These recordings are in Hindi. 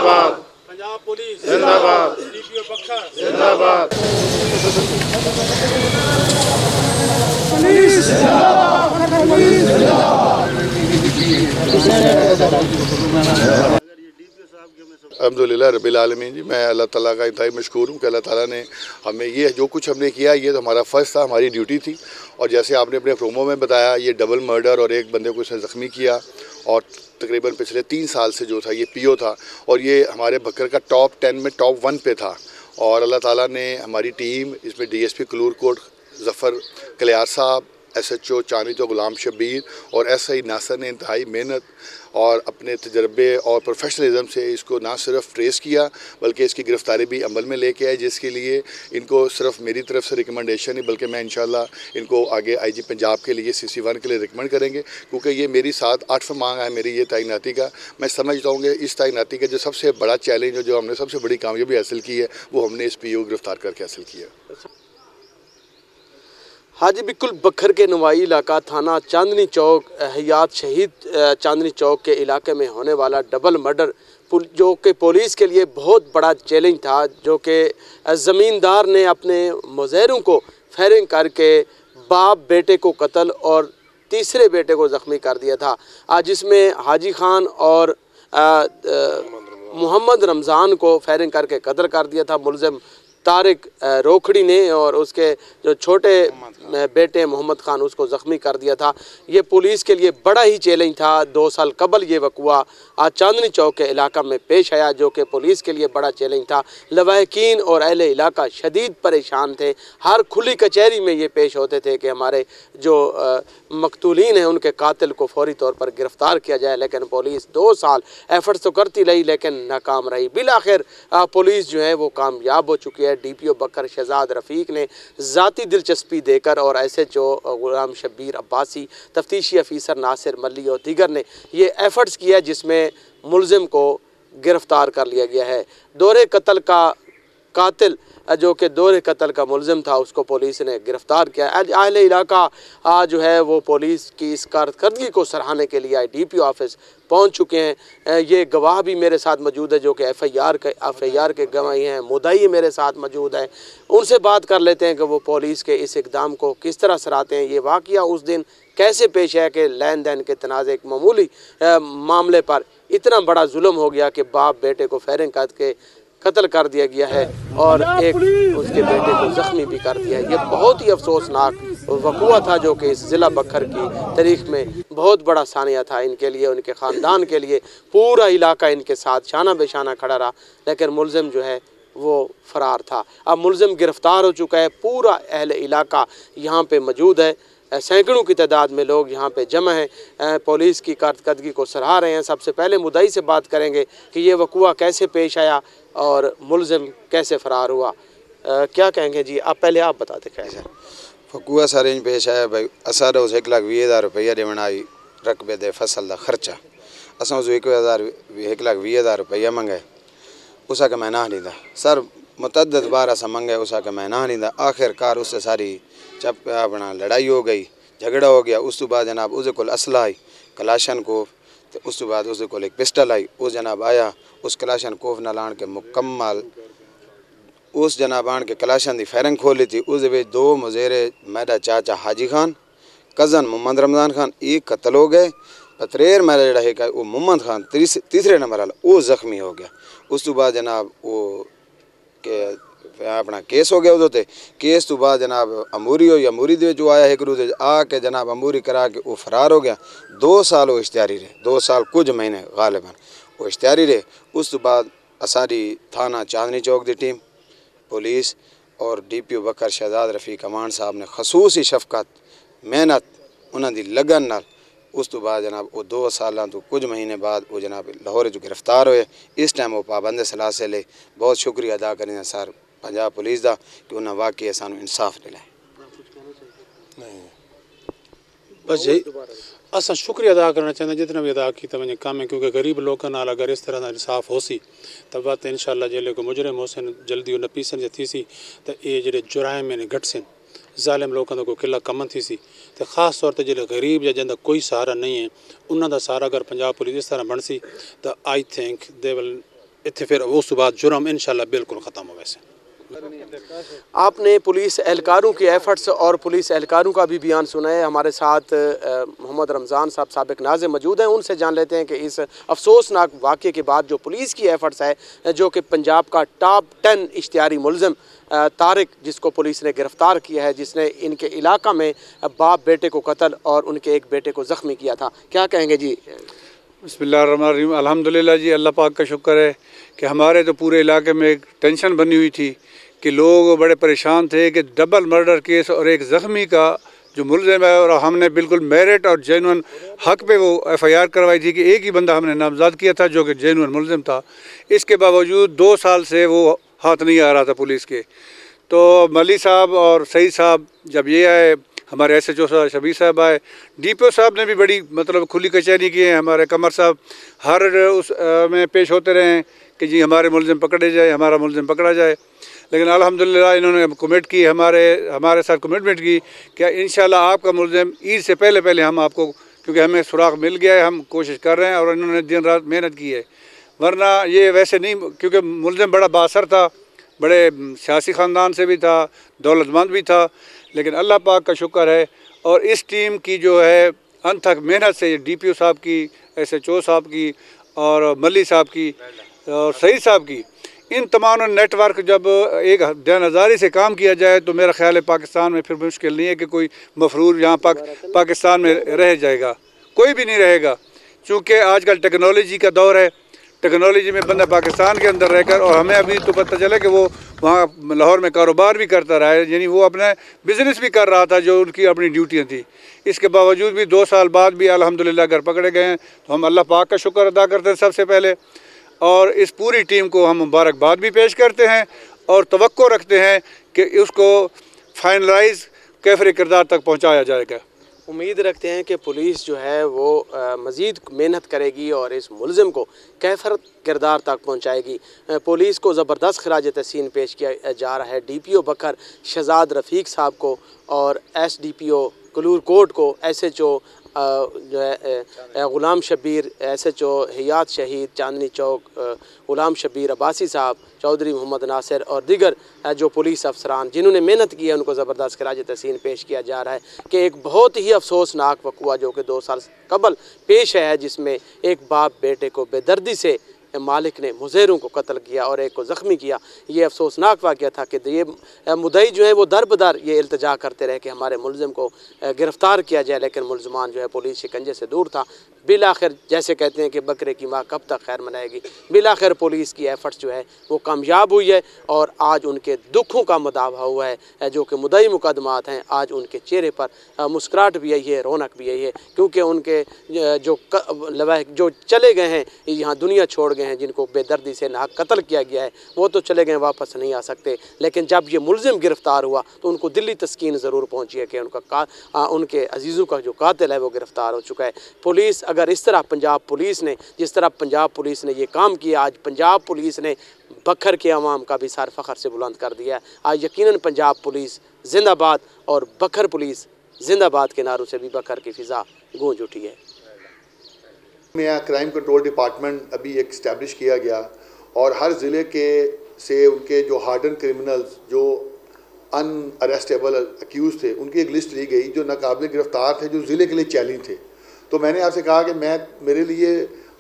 जिंदाबाद, पंजाब पुलिस जिंदाबाद, डीपीओ बख्तर जिंदाबाद। अल्हम्दुलिल्लाह रब्बिल आलमीन जी, मैं अल्लाह ताला का इंतहाई मशकूर हूँ कि अल्लाह ताला ने हमें ये जो कुछ हमने किया ये तो हमारा फ़र्ज़ था, हमारी ड्यूटी थी। और जैसे आपने अपने प्रोमो में बताया, ये डबल मर्डर और एक बंदे को इसने ज़ख्मी किया और तकरीबन पिछले 3 साल से जो था ये पीओ था और ये हमारे बकर का टॉप 10 में टॉप 1 पे था। और अल्लाह ताला ने हमारी टीम इसमें डीएसपी कलूर कोट ज़फ़र कलियार साहब, एसएचओ चांदनी चौक गुलाम शब्बीर और एसआई नासर ने इंतहाई मेहनत और अपने तजर्बे और प्रोफेशनलिज्म से इसको ना सिर्फ ट्रेस किया बल्कि इसकी गिरफ़्तारी भी अमल में लेके आए, जिसके लिए इनको सिर्फ मेरी तरफ से रिकमेंडेशन नहीं बल्कि मैं इंशाल्लाह इनको आगे आईजी पंजाब के लिए CC1 के लिए रिकमेंड करेंगे, क्योंकि ये मेरी 7-8वां मांग है मेरी ये तैनाती का। मैं समझता हूँ कि इस तैनाती का जो सबसे बड़ा चैलेंज जो हमने सबसे बड़ी कामयाबी हासिल की है वो हमने इस PO गिरफ़्तार करके हासिल किया। हाजी बिल्कुल बखर के नवाई इलाका थाना चांदनी चौक हयात शहीद चांदनी चौक के इलाके में होने वाला डबल मर्डर जो कि पुलिस के लिए बहुत बड़ा चैलेंज था, जो कि ज़मींदार ने अपने मुज़ाहिरों को फायरिंग करके बाप बेटे को कत्ल और तीसरे बेटे को ज़ख्मी कर दिया था। आज जिसमें हाजी खान और मोहम्मद रमज़ान को फायरिंग करके कत्ल कर दिया था मुलज़िम तारिक रोखड़ी ने, और उसके जो छोटे बेटे मोहम्मद खान उसको ज़ख्मी कर दिया था। ये पुलिस के लिए बड़ा ही चैलेंज था। 2 साल कबल ये वक़ुआ आज चांदनी चौक के इलाका में पेश आया, जो कि पुलिस के लिए बड़ा चैलेंज था। लवाहकीन और अहले इलाका शदीद परेशान थे। हर खुली कचहरी में ये पेश होते थे कि हमारे जो मकतूलीन हैं उनके कातिल को फौरी तौर पर गिरफ़्तार किया जाए, लेकिन पुलिस 2 साल एफ़र्ट्स तो करती रही लेकिन नाकाम रही। बिलाखिर पुलिस जो है वो कामयाब हो चुकी है। DPO बकर शहजाद रफ़ीक ने ज़ाती दिलचस्पी देकर और SHO गुलाम शब्बीर अब्बासी, तफ्तीशी अफीसर नासिर मल्ली और दीगर ने ये एफ़र्ट्स किया जिसमें मुलज़िम को गिरफ़्तार कर लिया गया है। दोहरे कत्ल का कातिल जो कि दोहरे कत्ल का मुलज़िम था उसको पुलिस ने गिरफ़्तार किया। आज अहले इलाका जो है वो पुलिस की इस कारकर्दगी को सराहने के लिए DPO ऑफिस पहुंच चुके हैं। ये गवाह भी मेरे साथ मौजूद है जो कि FIR के गवाही हैं, मुद्दई मेरे साथ मौजूद है। उनसे बात कर लेते हैं कि वो पुलिस के इस इक़दाम को किस तरह सराहते हैं। ये वाक़या उस दिन कैसे पेश है कि लेन देन के तनाज़े एक मामूली मामले पर इतना बड़ा जुल्म हो गया कि बाप बेटे को फायरिंग करके कत्ल कर दिया गया है और एक उसके बेटे को ज़ख्मी भी कर दिया है। ये बहुत ही अफसोसनाक वक़ुआ था जो कि इस ज़िला बखर की तारीख़ में बहुत बड़ा सानिया था इनके लिए, उनके ख़ानदान के लिए। पूरा इलाका इनके साथ शाना बेशाना खड़ा रहा, लेकिन मुलज़िम जो है वो फ़रार था। अब मुलज़िम गिरफ़्तार हो चुका है। पूरा अहले इलाका यहाँ पे मौजूद है। सैकड़ों की तादाद में लोग यहाँ पे जमा हैं, पुलिस की कारकर्दगी को सराह रहे हैं। सबसे पहले मुद्दई से बात करेंगे कि ये वक़ुआ कैसे पेश आया और मुलज़िम कैसे फ़रार हुआ। क्या कहेंगे जी, आप पहले आप बता दें कैसे वक़ुआ सारे पेश आया। भाई असा उस 1,20,000 रुपया देवन आई रकबे दे फसल का खर्चा, असा उस 1,20,000 रुपया मंगे, उसा के मैं ना नहीं दा सर मुतद्दद बार असा मंगे, उसा के मैं ना नहीं दा। आखिरकार उससे सारी जब अपना लड़ाई हो गई, झगड़ा हो गया। उस तो बाद जनाब उसके कोल असला आई कलाशन कोफ, तो उस तो बाद उसके कोल एक पिस्टल आई। उस जनाब आया उस कलाशन कोफ न लान के मुकम्मल उस जनाब आन के कलाशन की फायरिंग खोली थी। उस 2 मुज़ेरे मेरा चाचा हाजी खान, कज़न मोहम्मद रमज़ान खान, एक कत्ल हो गए। पतरेर मेरा जड़ा है वो मोहम्मद खान तीसरे नंबर वाला वो ज़ख्मी हो गया। उस तो बाद जनाब वो के अपना केस हो गया उदोते। केस तो बाद जनाब अमूरी हो या अमूरी दे जो आया एक रोज आके जनाब अमूरी करा के वो फरार हो गया। 2 साल वो इश्तियारी रहे, 2 साल कुछ महीने गालिबन वो इश्तियारी रहे। उस तो बाद असारी थाना चांदनी चौक की टीम पुलिस और DPO बकर शहजाद रफ़ीक कमान साहब ने खसूसी शफकत मेहनत उन्होंने लगन नाल उस तो बाद जनाब वो 2 साल तो कुछ महीने बाद वो जनाब लाहौर जो गिरफ़्तार होए। इस टाइम वो पाबंद सलाह से ले बहुत शुक्रिया अदा करें सर पंजाब पुलिस का कि उन्हें वाकई सानू इंसाफ दिलाए। बस यही असा शुक्रिया अदा करना चाहते जितना भी अदा किया वजह काम है, क्योंकि गरीब लोगों नाल अगर इस तरह का इंसाफ हो सी तो बात इंशाअल्लाह जेले को मुजरिम हो सन जल्दी न पीसन जे थी सी तो ये जो जुराइम ने घट सन ज़ालिम लोगों का कोई किला कमन थी सी। तो ख़ास तौर पर जो गरीब या जिंदा कोई सहारा नहीं है उन्होंने सहारा अगर पंजाब पुलिस इस तरह बन सी तो आई थिंक दे विल इत्थे फिर उस बाद जुर्म इंशाल्लाह बिल्कुल ख़त्म हो वैसे। आपने पुलिस एहलकारों के एफर्ट्स और पुलिस एहलकारों का भी बयान सुना है। हमारे साथ मोहम्मद रमज़ान साहब साबिक नाज़िम मौजूद हैं। उनसे जान लेते हैं कि इस अफसोसनाक वाक़े के बाद जो पुलिस की एफर्ट्स है, जो कि पंजाब का टॉप 10 इश्तिहारी मुलज़िम तारिक, जिसको पुलिस ने गिरफ़्तार किया है, जिसने इनके इलाका में बाप बेटे को कत्ल और उनके एक बेटे को ज़ख्मी किया था, क्या कहेंगे जी? बिस्मिल्लाहिर्रहमानिर्रहीम। अल्हम्दुलिल्लाह जी, अल्लाह पाक का शुक्र है कि हमारे तो पूरे इलाके में एक टेंशन बनी हुई थी कि लोग बड़े परेशान थे कि डबल मर्डर केस और एक ज़ख्मी का जो मुलज़िम है, और हमने बिल्कुल मेरिट और जेन्युइन हक पे वो FIR करवाई थी कि एक ही बंदा हमने नामज़द किया था जो कि जेन्युइन मुलज़िम था। इसके बावजूद 2 साल से वो हाथ नहीं आ रहा था पुलिस के। तो मली साहब और सईद साहब जब ये आए, हमारे SHO साहब शबीर साहब आए, DPO साहब ने भी बड़ी मतलब खुली कचहरी की है, हमारे कमर साहब हर उस में पेश होते रहे हैं कि जी हमारे मुलज़िम पकड़े जाए, हमारा मुलज़िम पकड़ा जाए। लेकिन अल्हम्दुलिल्लाह इन्होंने कमिट की, हमारे साथ कमिटमेंट की कि इंशाल्लाह आपका मुलज़िम ईद से पहले हम आपको, क्योंकि हमें सुराग मिल गया है, हम कोशिश कर रहे हैं और इन्होंने दिन रात मेहनत की है। वरना ये वैसे नहीं, क्योंकि मुलज़िम बड़ा बासर था, बड़े सियासी ख़ानदान से भी था, दौलतमंद भी था, लेकिन अल्लाह पाक का शुक्र है और इस टीम की जो है अनथक मेहनत से DPO साहब की, SHO साहब की और मली साहब की और सईद साहब की, इन तमाम नेटवर्क जब एक ध्यानदारी से काम किया जाए तो मेरा ख्याल है पाकिस्तान में फिर मुश्किल नहीं है कि कोई मफरूर यहाँ पाकिस्तान में रह जाएगा, कोई भी नहीं रहेगा। चूँकि आजकल टेक्नोलॉजी का दौर है, टेक्नोलॉजी में बंदा पाकिस्तान के अंदर रहकर, और हमें अभी तो पता चला कि वो वहाँ लाहौर में कारोबार भी करता रहा है, यानी वो अपना बिज़नेस भी कर रहा था जो उनकी अपनी ड्यूटियाँ थी। इसके बावजूद भी 2 साल बाद भी अल्हम्दुलिल्लाह घर पकड़े गए हैं, तो हम अल्लाह पाक का शुक्र अदा करते हैं सबसे पहले, और इस पूरी टीम को हम मुबारकबाद भी पेश करते हैं और तवक्को रखते हैं कि उसको फाइनलाइज कैफरे किरदार तक पहुँचाया जाएगा। उम्मीद रखते हैं कि पुलिस जो है वो मज़ीद मेहनत करेगी और इस मुलज़िम को कैफर किरदार तक पहुंचाएगी। पुलिस को ज़बरदस्त खराज तहसीन पेश किया जा रहा है DPO बकर शहजाद रफ़ीक साहब को और SDPO कलूर कोट को, SHO जो है ग़ुलाम शबीर, SHO हयात शहीद चांदनी चौक ग़ुलाम शबीर अब्बासी साहब, चौधरी मोहम्मद नासिर और दीगर जो पुलिस अफसरान जिन्होंने मेहनत की है, उनको ज़बरदस्त खराज तहसीन पेश किया जा रहा है कि एक बहुत ही अफसोसनाक वक़ुआ जो कि 2 साल कबल पेश है, जिसमें एक बाप बेटे को बेदर्दी से मालिक ने मुज़ेरों को कत्ल किया और एक को ज़ख्मी किया। ये अफसोसनाक वाक़या था कि ये मुद्दई जो है वो दर बदर ये इल्तिजा करते रहे कि हमारे मुलज़िम को गिरफ़्तार किया जाए, लेकिन मुलज़मान जो है पुलिस शिकंजे से दूर था। बिलाखिर जैसे कहते हैं कि बकरे की माँ कब तक खैर मनाएगी, बिलाखिर पुलिस की एफ़र्ट्स जो है वो कामयाब हुई है और आज उनके दुखों का मुदावा हुआ है। जो कि मुद्दई मुकदमात हैं, आज उनके चेहरे पर मुस्कुराहट भी आई है, रौनक भी आई है, क्योंकि उनके जो चले गए हैं यहाँ दुनिया छोड़ गए हैं, जिनको बेदर्दी से नाहक कत्ल किया गया है, वो तो चले गए, वापस नहीं आ सकते। लेकिन जब ये मुलज़िम गिरफ़्तार हुआ तो उनको दिल्ली तस्कीन ज़रूर पहुँची है कि उनके अजीज़ों का जो कातिल है वो गिरफ़्तार हो चुका है। पुलिस अगर इस तरह पंजाब पुलिस ने, जिस तरह पंजाब पुलिस ने ये काम किया, आज पंजाब पुलिस ने बखर के अवाम का भी सर फ़ख्र से बुलंद कर दिया है। आज यकीनन पंजाब पुलिस जिंदाबाद और बखर पुलिस जिंदाबाद के नारों से भी बखर की फ़िज़ा गूंज उठी है। में क्राइम कंट्रोल डिपार्टमेंट अभी एक इस्टेब्लिश किया गया और हर ज़िले के से उनके जो हार्डन क्रिमिनल्स, जो अनअरेस्टेबल अक्यूज़ थे, उनकी एक लिस्ट ली गई जो नाकाबिल गिरफ़्तार थे, जो ज़िले के लिए चैलेंज थे। तो मैंने आपसे कहा कि मेरे लिए,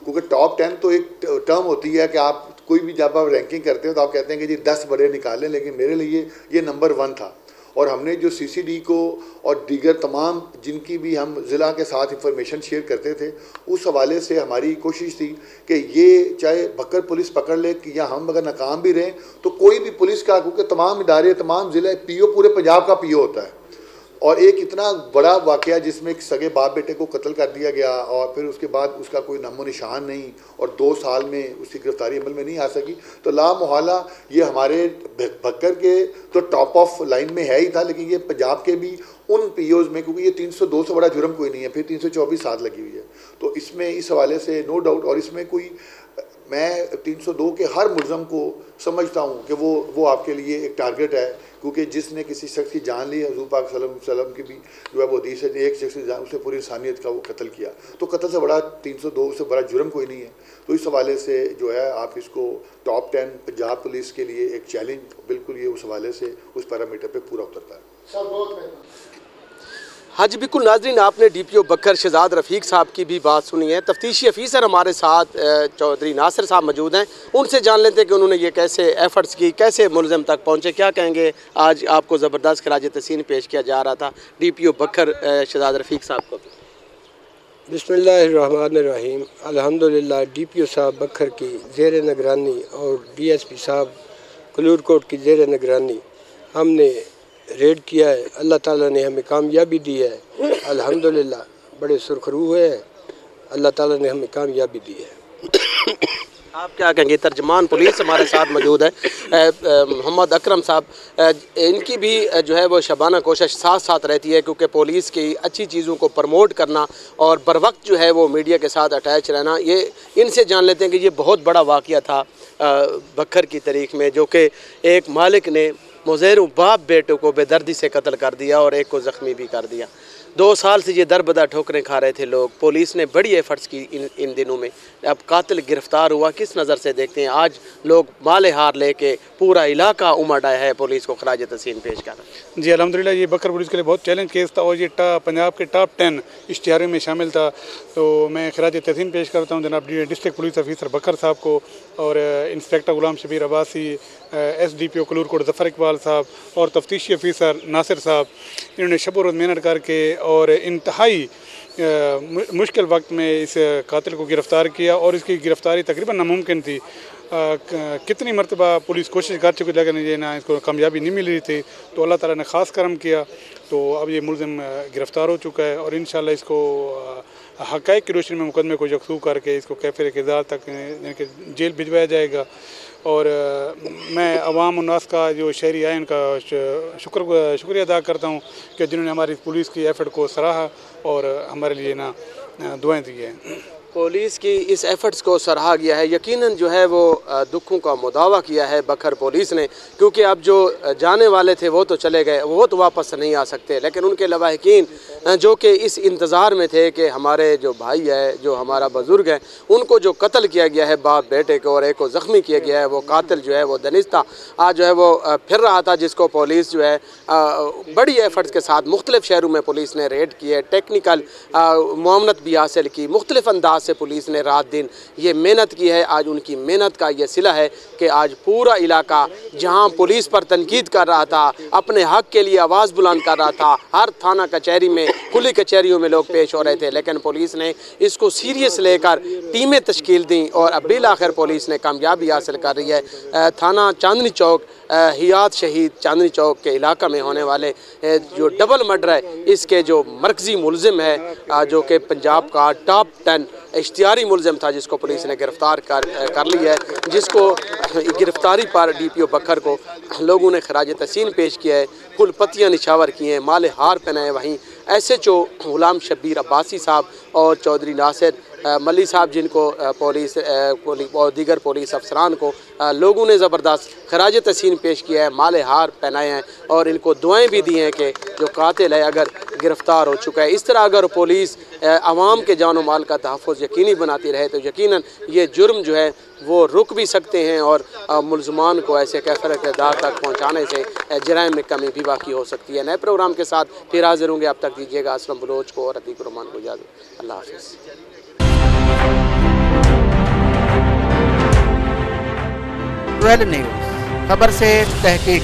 क्योंकि टॉप 10 तो एक टर्म होती है कि आप कोई भी जब आप रैंकिंग करते हो तो आप कहते हैं कि जी 10 बड़े निकालें, लेकिन मेरे लिए ये नंबर 1 था। और हमने जो CCD को और दीगर तमाम जिनकी भी हम ज़िला के साथ इंफॉर्मेशन शेयर करते थे, उस हवाले से हमारी कोशिश थी कि ये चाहे बकर पुलिस पकड़ ले कि या हम अगर नाकाम भी रहें तो कोई भी पुलिस का, क्योंकि तमाम इदारे, तमाम ज़िले, PO पूरे पंजाब का PO होता है। और एक इतना बड़ा वाक़या जिसमें एक सगे बाप बेटे को कत्ल कर दिया गया और फिर उसके बाद उसका कोई नामो निशान नहीं और 2 साल में उसकी गिरफ्तारी अमल में नहीं आ सकी, तो लामोहला ये हमारे बकर के तो टॉप ऑफ लाइन में है ही था, लेकिन ये पंजाब के भी उन POs में, क्योंकि ये 302 से बड़ा जुर्म कोई नहीं है, फिर 324 साथ लगी हुई है, तो इसमें इस हवाले से नो डाउट। और इसमें कोई मैं 302 के हर मुलज़म को समझता हूँ कि वो आपके लिए एक टारगेट है, क्योंकि जिसने किसी शख्स की जान ली, हज़ूर पाक सल्लल्लाहु अलैहि वसल्लम की भी जो है वो हदीस है, एक शख्स की जान, उसने पूरी इंसानियत का वो कत्ल किया। तो कत्ल से बड़ा 302 से बड़ा जुर्म कोई नहीं है। तो इस हवाले से जो है आप इसको टॉप 10 पंजाब पुलिस के लिए एक चैलेंज, बिल्कुल ये उस हवाले से उस पैरामीटर पर पूरा उतरता है। हाँ जी बिल्कुल नाज़रीन, आपने DPO बकर शहजाद रफ़ीक साहब की भी बात सुनी है। तफ्तीशी अफीसर हमारे साथ चौधरी नासिर साहब मौजूद हैं, उनसे जान लेते हैं कि उन्होंने ये कैसे एफ़र्ट्स की, कैसे मुलज़म तक पहुँचे। क्या कहेंगे, आज आपको ज़बरदस्त खराज तहसीन पेश किया जा रहा था DPO बकर शहजाद रफ़ीक साहब को। बिस्मिल्लाहिर्रहमानिर्रहीम। अल्हम्दुलिल्लाह DPO साहब बकर की ज़ेर निगरानी और DSP साहब कलूरकोट की ज़ेर निगरानी हमने रेड किया है। अल्लाह ताला ने हमें कामयाबी दी है। अल्हम्दुलिल्लाह बड़े सुरखरू हुए हैं, अल्लाह ताला ने हमें कामयाबी दी है। आप क्या कहेंगे? तर्जमान पुलिस हमारे साथ मौजूद है मोहम्मद अकरम साहब, इनकी भी जो है वो शबाना कोशिश साथ साथ रहती है, क्योंकि पुलिस की अच्छी चीज़ों को प्रमोट करना और बर वक्त जो है वो मीडिया के साथ अटैच रहना। ये इनसे जान लेते हैं कि ये बहुत बड़ा वाक़या था बकर की तारीख में, जो कि एक मालिक ने मुज़ेरों बाप बेटों को बेदर्दी से कत्ल कर दिया और एक को ज़ख्मी भी कर दिया। 2 साल से ये दर बदर ठोकरें खा रहे थे लोग। पुलिस ने बड़ी एफर्ट्स की इन दिनों में। अब कातिल गिरफ्तार हुआ, किस नज़र से देखते हैं? आज लोग माले हार लेके पूरा इलाका उमड़ आया है पुलिस को खराज तहसीन पेश कर। जी अल्हम्दुलिल्लाह, ये बकर पुलिस के लिए बहुत चैलेंज केस था और ये पंजाब के टॉप 10 इश्तिहारों में शामिल था। तो मैं खराज तहसीन पेश करता हूँ जनाब डिस्ट्रिक्ट पुलिस ऑफिसर बकर साहब को और इंस्पेक्टर गुलाम शबीर अब्बासी, SDPO कलूरकोट ज़फ़र इकबाल साहब और तफ्तीशी अफीसर नासिर साहब। इन्होंने शब रोज़ मेहनत करके और इंतहाई मुश्किल वक्त में इस कातिल को गिरफ़्तार किया और इसकी गिरफ़्तारी तकरीबन नामुमकिन थी। कितनी मरतबा पुलिस कोशिश कर चुकी, लेकिन ये ना इसको कामयाबी नहीं मिल रही थी। तो अल्लाह ताला ने ख़ास करम किया, तो अब ये मुलज़िम गिरफ़्तार हो चुका है और इंशाअल्लाह इसको हक़ाइक़ की रोशनी में मुकदमे को यकसू करके इसको कैफ़िर किरदार तक जेल भिजवाया जाएगा। और मैं अवाम उन्नास का जो शहरी आए उनका शुक्रिया अदा करता हूँ कि जिन्होंने हमारी पुलिस की एफ़र्ट को सराहा और हमारे लिए ना दुआएं दी हैं। पुलिस की इस एफ़र्ट्स को सराहा गया है। यकीनन जो है वो दुखों का मुदावा किया है बकर पुलिस ने, क्योंकि अब जो जाने वाले थे वो तो चले गए, वो तो वापस नहीं आ सकते, लेकिन उनके लवाहिकीन जो कि इस इंतज़ार में थे कि हमारे जो भाई है, जो हमारा बुज़ुर्ग है, उनको जो कत्ल किया गया है बाप बेटे को और एक को ज़ख्मी किया गया है, वो कातिल जो है वो दनिश था, आज जो है वो फिर रहा था, जिसको पुलिस जो है बड़ी एफ़र्ट्स के साथ मुख्तलिफ़ शहरों में पुलिस ने रेड किए, टेक्निकल मुआवनत भी हासिल की, मुख्तलिफ़ अंदाज से पुलिस ने रात दिन ये मेहनत की है। आज उनकी मेहनत का ये सिला है कि आज पूरा इलाका जहां पुलिस पर तनकीद कर रहा था, अपने हक के लिए आवाज़ बुलंद कर रहा था, हर थाना कचहरी में, खुली कचहरियों में लोग पेश हो रहे थे, लेकिन पुलिस ने इसको सीरियस लेकर टीमें तश्कील दी और अब बिल आखिर पुलिस ने कामयाबी हासिल कर रही है। थाना चांदनी चौक, हियात शहीद चांदनी चौक के इलाका में होने वाले जो डबल मर्डर है, इसके जो मरकज़ी मुलज़िम है, जो कि पंजाब का टॉप 10 इश्तिहारी मुलज़िम था, जिसको पुलिस ने गिरफ़्तार कर ली है, जिसको गिरफ़्तारी पर DPO बकर को लोगों ने खराज तहसीन पेश किया है, फुल पत्तियाँ निछावर की हैं, माले हार पहनाए। वहीं SHO गुलाम शबीर अब्बासी साहब और चौधरी नासिर मली साहब, जिनको पुलिस और दीगर पुलिस अफसरान को लोगों ने ज़बरदस्त खराज तहसीन पेश किया है, माले हार पहनाए हैं और इनको दुआएं भी दी हैं कि जो कातिल है अगर गिरफ़्तार हो चुका है। इस तरह अगर पुलिस आवाम के जान और माल का तहफ़्फ़ुज़ यकीनी बनाती रहे तो यकीनन ये जुर्म जो है वो रुक भी सकते हैं और मुलज़मान को ऐसे कैफ़िर किरदार तक पहुँचाने से जराइम में कमी भी बाकी हो सकती है। नए प्रोग्राम के साथ फिर हाज़िर होंगे। अब तक दीजिएगा असलम बलोच को और अतीक रहमान को इजाज़त। अल्लाह हाफ़िज़। ट्वेल्व न्यूज़, खबर से तहकीक।